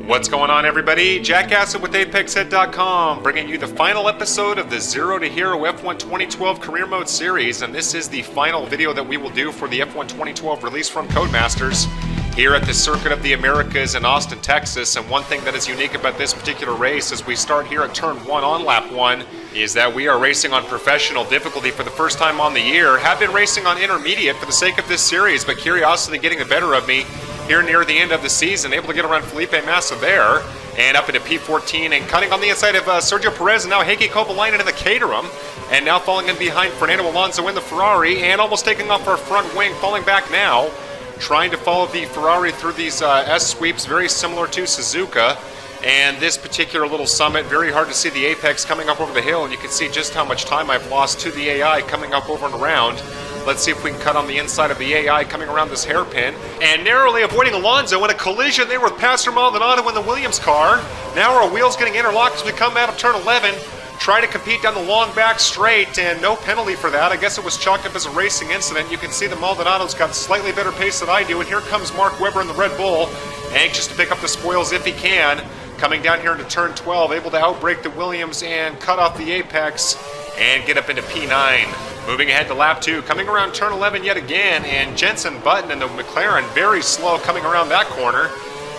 What's going on, everybody? Jack Acid with ApexHead.com, bringing you the final episode of the Zero to Hero F1 2012 Career Mode series, and this is the final video that we will do for the F1 2012 release from Codemasters here at the Circuit of the Americas in Austin, Texas. And one thing that is unique about this particular race as we start here at turn 1 on lap 1 is that we are racing on professional difficulty for the first time on the year. Have been racing on intermediate for the sake of this series, but curiosity getting the better of me here near the end of the season, able to get around Felipe Massa there, and up into P14, and cutting on the inside of Sergio Perez, and now Heikki Kovalainen in the Caterham, and now falling in behind Fernando Alonso in the Ferrari, and almost taking off our front wing, falling back now, trying to follow the Ferrari through these S-sweeps, very similar to Suzuka. And this particular little summit, very hard to see the apex coming up over the hill, and you can see just how much time I've lost to the AI coming up over and around. Let's see if we can cut on the inside of the AI coming around this hairpin. And narrowly avoiding Alonso in a collision there with Pastor Maldonado in the Williams car. Now our wheels getting interlocked as we come out of turn 11. Try to compete down the long back straight, and no penalty for that. I guess it was chalked up as a racing incident. You can see that Maldonado's got slightly better pace than I do, and here comes Mark Webber in the Red Bull, anxious to pick up the spoils if he can. Coming down here into turn 12, able to outbrake the Williams and cut off the apex and get up into P9. Moving ahead to lap 2, coming around turn 11 yet again, and Jenson Button and the McLaren very slow coming around that corner.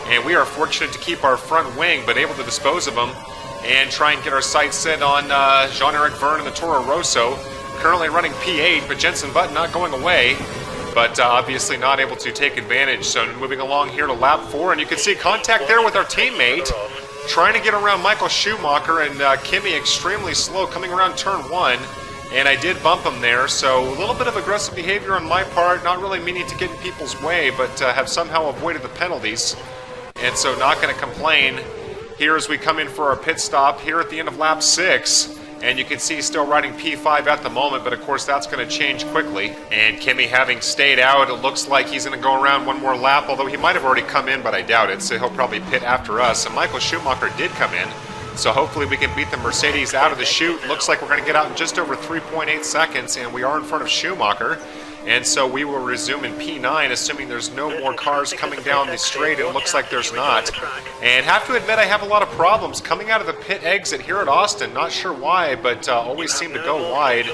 And we are fortunate to keep our front wing, but able to dispose of them and try and get our sights set on Jean-Eric Verne and the Toro Rosso. Currently running P8, but Jenson Button not going away, but obviously not able to take advantage. So moving along here to lap 4, and you can see contact there with our teammate, trying to get around Michael Schumacher, and Kimi extremely slow coming around turn 1. And I did bump him there, so a little bit of aggressive behavior on my part, not really meaning to get in people's way, but have somehow avoided the penalties. And so not going to complain here as we come in for our pit stop here at the end of lap 6. And you can see still riding P5 at the moment, but of course that's going to change quickly. And Kimi having stayed out, it looks like he's going to go around one more lap, although he might have already come in, but I doubt it, so he'll probably pit after us. And Michael Schumacher did come in. So hopefully we can beat the Mercedes out of the chute. Looks like we're going to get out in just over 3.8 seconds, and we are in front of Schumacher. And so we will resume in P9, assuming there's no more cars coming down the straight. It looks like there's not. And have to admit, I have a lot of problems coming out of the pit exit here at Austin. Not sure why, but always seem to go wide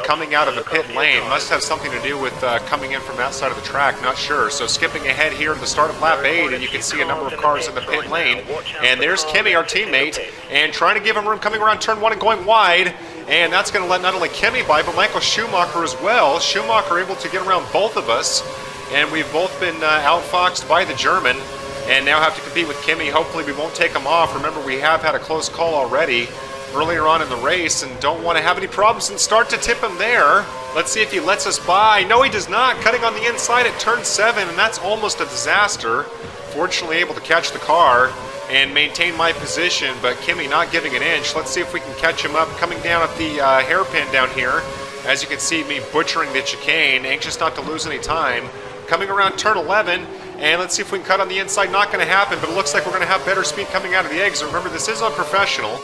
coming out of the pit lane. Must have something to do with coming in from that side of the track. Not sure. So skipping ahead here at the start of lap 8, and you can see a number of cars in the pit lane. And there's Kimi, our teammate, and trying to give him room coming around turn 1 and going wide. And that's going to let not only Kimi by, but Michael Schumacher as well. Schumacher able to get around both of us. And we've both been outfoxed by the German. And now have to compete with Kimi. Hopefully we won't take him off. Remember, we have had a close call already earlier on in the race and don't want to have any problems and start to tip him there. Let's see if he lets us by. No, he does not. Cutting on the inside at turn 7, and that's almost a disaster. Fortunately able to catch the car and maintain my position, but Kimi not giving an inch. Let's see if we can catch him up coming down at the hairpin down here. As you can see me butchering the chicane, anxious not to lose any time. Coming around turn 11, and let's see if we can cut on the inside. Not going to happen, but it looks like we're going to have better speed coming out of the exit. Remember, this is unprofessional,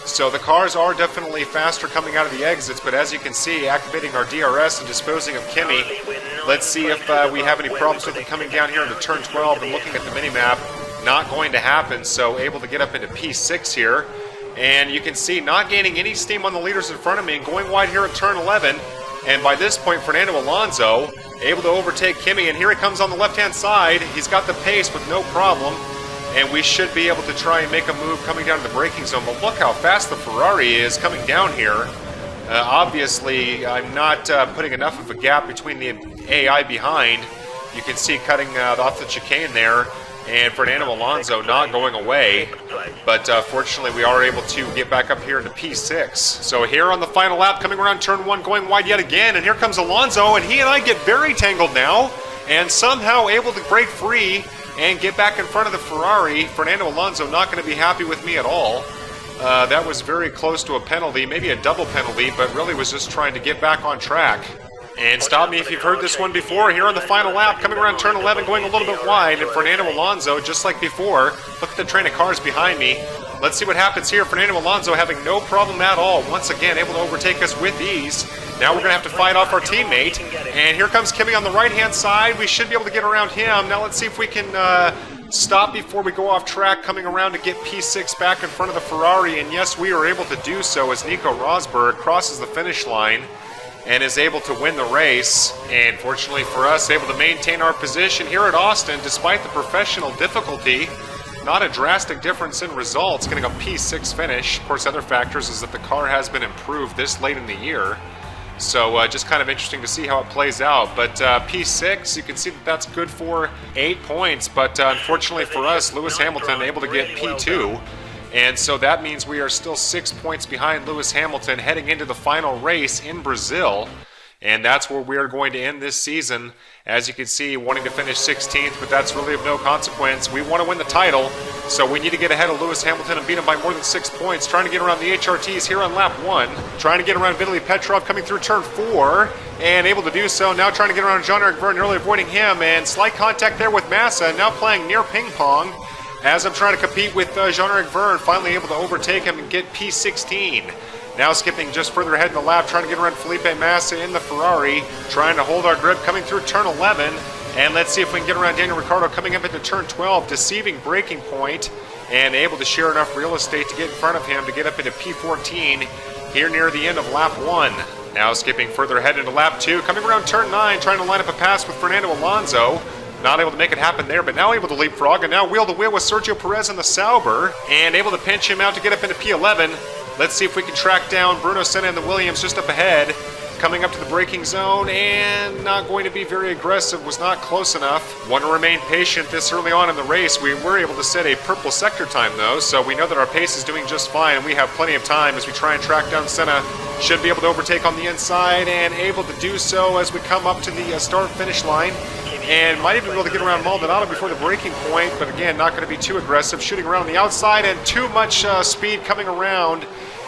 so the cars are definitely faster coming out of the exits, but as you can see, activating our DRS and disposing of Kimi. Let's see if we have any problems with him coming down here into turn 12 and looking at the mini-map. Not going to happen, so able to get up into P6 here. And you can see not gaining any steam on the leaders in front of me and going wide here at turn 11. And by this point, Fernando Alonso able to overtake Kimi, and here he comes on the left-hand side. He's got the pace with no problem, and we should be able to try and make a move coming down to the braking zone. But look how fast the Ferrari is coming down here. Obviously, I'm not putting enough of a gap between the AI behind. You can see cutting off the chicane there. And Fernando Alonso not going away, but fortunately we are able to get back up here into P6. So here on the final lap, coming around turn 1, going wide yet again, and here comes Alonso, and he and I get very tangled now, and somehow able to break free and get back in front of the Ferrari. Fernando Alonso not going to be happy with me at all. That was very close to a penalty, maybe a double penalty, but really was just trying to get back on track. And stop me if you've heard this one before. Here on the final lap, coming around turn 11, going a little bit wide, and Fernando Alonso, just like before, look at the train of cars behind me. Let's see what happens here. Fernando Alonso having no problem at all. Once again, able to overtake us with ease. Now we're going to have to fight off our teammate. And here comes Kimi on the right-hand side. We should be able to get around him. Now let's see if we can stop before we go off track, coming around to get P6 back in front of the Ferrari, and yes, we are able to do so as Nico Rosberg crosses the finish line and is able to win the race, and fortunately for us, able to maintain our position here at Austin despite the professional difficulty. Not a drastic difference in results, getting a P6 finish. Of course, other factors is that the car has been improved this late in the year, so just kind of interesting to see how it plays out. But P6, you can see that that's good for 8 points, but unfortunately for us, Lewis Hamilton able to get P2. And so that means we are still 6 points behind Lewis Hamilton heading into the final race in Brazil. And that's where we are going to end this season. As you can see, wanting to finish 16th, but that's really of no consequence. We want to win the title, so we need to get ahead of Lewis Hamilton and beat him by more than 6 points. Trying to get around the HRTs here on lap 1. Trying to get around Vitaly Petrov coming through turn 4, and able to do so. Now trying to get around Jean-Eric Vergne, nearly avoiding him, and slight contact there with Massa. Now playing near ping pong, as I'm trying to compete with Jean-Eric Vergne, finally able to overtake him and get P16. Now skipping just further ahead in the lap, trying to get around Felipe Massa in the Ferrari, trying to hold our grip coming through turn 11. And let's see if we can get around Daniel Ricciardo coming up into turn 12, deceiving braking point, and able to share enough real estate to get in front of him to get up into P14 here near the end of lap 1. Now skipping further ahead into lap 2, coming around turn 9, trying to line up a pass with Fernando Alonso. Not able to make it happen there, but now able to leapfrog, and now wheel to wheel with Sergio Perez in the Sauber, and able to pinch him out to get up into P11. Let's see if we can track down Bruno Senna and the Williams just up ahead. Coming up to the braking zone, and not going to be very aggressive, was not close enough. Want to remain patient this early on in the race. We were able to set a purple sector time though, so we know that our pace is doing just fine, and we have plenty of time as we try and track down Senna. Should be able to overtake on the inside, and able to do so as we come up to the start-finish line. And might even be able to get around Maldonado before the braking point, but again, not going to be too aggressive. Shooting around on the outside, and too much speed coming around.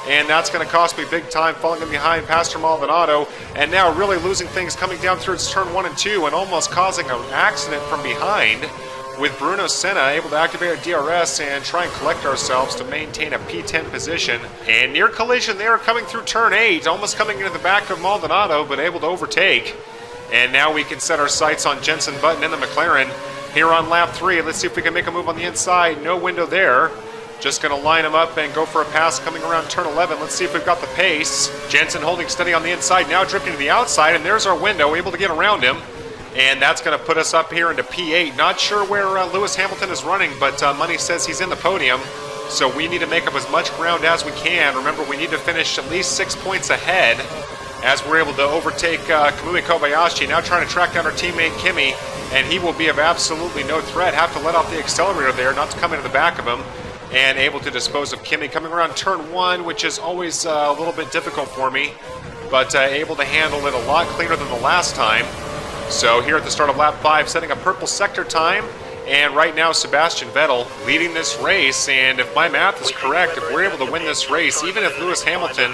And that's going to cost me big time, falling in behind Pastor Maldonado, and now really losing things coming down through turn 1 and 2, and almost causing an accident from behind with Bruno Senna able to activate our DRS and try and collect ourselves to maintain a P10 position. And near collision there coming through turn 8, almost coming into the back of Maldonado, but able to overtake. And now we can set our sights on Jenson Button in the McLaren here on lap 3. Let's see if we can make a move on the inside. No window there. Just going to line him up and go for a pass coming around turn 11. Let's see if we've got the pace. Jenson holding steady on the inside, now drifting to the outside, and there's our window, able to get around him. And that's going to put us up here into P8. Not sure where Lewis Hamilton is running, but money says he's in the podium. So we need to make up as much ground as we can. Remember, we need to finish at least 6 points ahead as we're able to overtake Kamui Kobayashi. Now trying to track down our teammate Kimi, and he will be of absolutely no threat. Have to let off the accelerator there, not to come into the back of him. And able to dispose of Kimi coming around turn 1, which is always a little bit difficult for me, but able to handle it a lot cleaner than the last time. So here at the start of lap 5, setting a purple sector time, and right now Sebastian Vettel leading this race. And if my math is correct, if we're able to win this race, even if Lewis Hamilton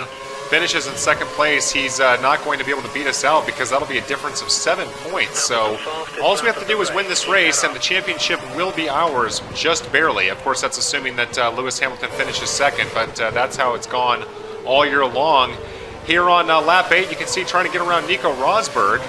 finishes in second place, he's not going to be able to beat us out, because that'll be a difference of 7 points. So all we have to do is win this race, and the championship will be ours, just barely. Of course, that's assuming that Lewis Hamilton finishes second, but that's how it's gone all year long. Here on lap 8, you can see trying to get around Nico Rosberg,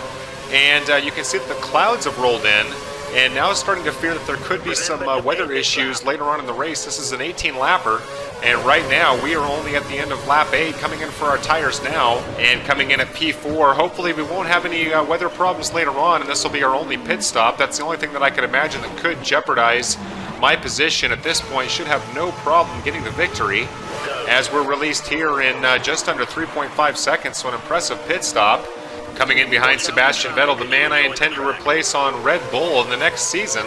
and you can see that the clouds have rolled in, and now starting to fear that there could be some weather issues later on in the race. This is an 18-lapper. And right now, we are only at the end of lap 8, coming in for our tires now, and coming in at P4. Hopefully we won't have any weather problems later on, and this will be our only pit stop. That's the only thing that I could imagine that could jeopardize my position at this point. Should have no problem getting the victory, as we're released here in just under 3.5 seconds, so an impressive pit stop. Coming in behind Sebastian Vettel, the man I intend to replace on Red Bull in the next season.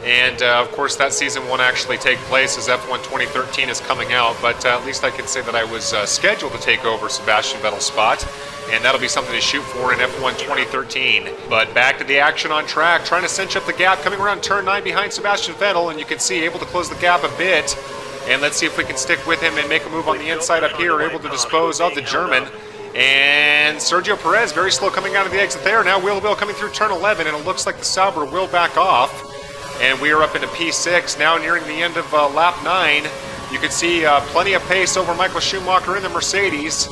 And, of course, that season won't actually take place as F1 2013 is coming out, but at least I can say that I was scheduled to take over Sebastian Vettel's spot, and that'll be something to shoot for in F1 2013. But back to the action on track, trying to cinch up the gap, coming around turn 9 behind Sebastian Vettel, and you can see able to close the gap a bit. And let's see if we can stick with him and make a move on the inside up here, able to dispose of the German. And Sergio Perez, very slow coming out of the exit there. Now wheel to wheel coming through turn 11, and it looks like the Sauber will back off. And we are up into P6, now nearing the end of lap 9. You can see plenty of pace over Michael Schumacher in the Mercedes.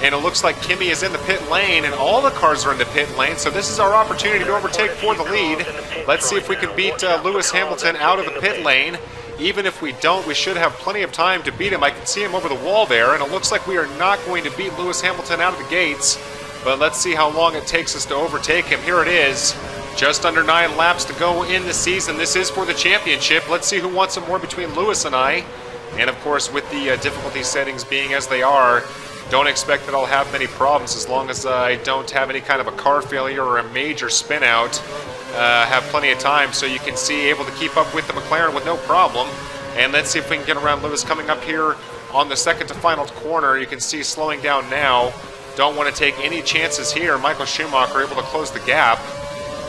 And it looks like Kimi is in the pit lane, and all the cars are in the pit lane, so this is our opportunity to overtake for the lead. Let's see if we can beat Lewis Hamilton out of the pit lane. Even if we don't, we should have plenty of time to beat him. I can see him over the wall there, and it looks like we are not going to beat Lewis Hamilton out of the gates. But let's see how long it takes us to overtake him. Here it is. Just under 9 laps to go in the season. This is for the championship. Let's see who wants it more between Lewis and I. And of course, with the difficulty settings being as they are, don't expect that I'll have many problems as long as I don't have any kind of a car failure or a major spin out. Have plenty of time, so you can see able to keep up with the McLaren with no problem. And let's see if we can get around Lewis coming up here on the second to final corner. You can see slowing down now. Don't want to take any chances here. Michael Schumacher able to close the gap.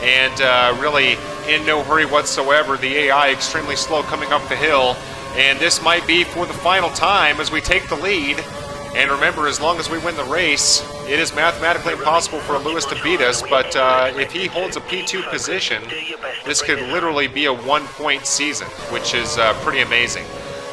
And really in no hurry whatsoever. The AI extremely slow coming up the hill. And this might be for the final time as we take the lead. And remember, as long as we win the race, it is mathematically impossible for Lewis to beat us, but if he holds a P2 position, this could literally be a 1-point season, which is pretty amazing.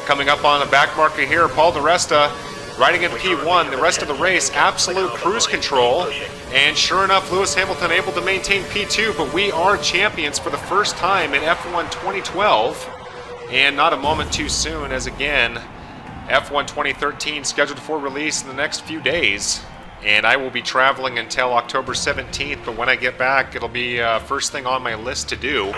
Coming up on the back marker here, Paul di Resta riding in P1, the rest of the race, absolute cruise control, and sure enough, Lewis Hamilton able to maintain P2, but we are champions for the first time in F1 2012, and not a moment too soon, as again, F1 2013 scheduled for release in the next few days, and I will be traveling until October 17th, but when I get back, it'll be first thing on my list to do,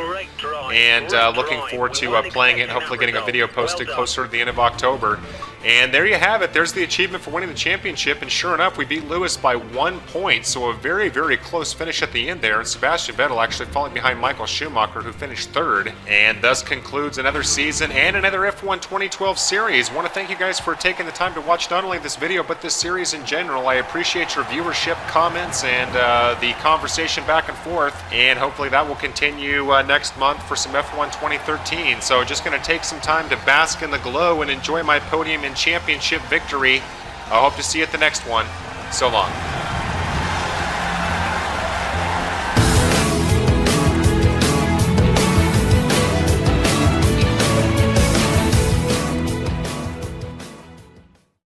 and looking forward to playing it and hopefully getting a video posted closer to the end of October. And there you have it. There's the achievement for winning the championship, and sure enough, we beat Lewis by 1 point, so a very, very close finish at the end there, and Sebastian Vettel actually falling behind Michael Schumacher, who finished 3rd, and thus concludes another season and another F1 2012 series. I want to thank you guys for taking the time to watch not only this video, but this series in general. I appreciate your viewership, comments, and the conversation back and forth, and hopefully that will continue next month for some F1 2013. So just going to take some time to bask in the glow and enjoy my podium and championship victory. I hope to see you at the next one. So long.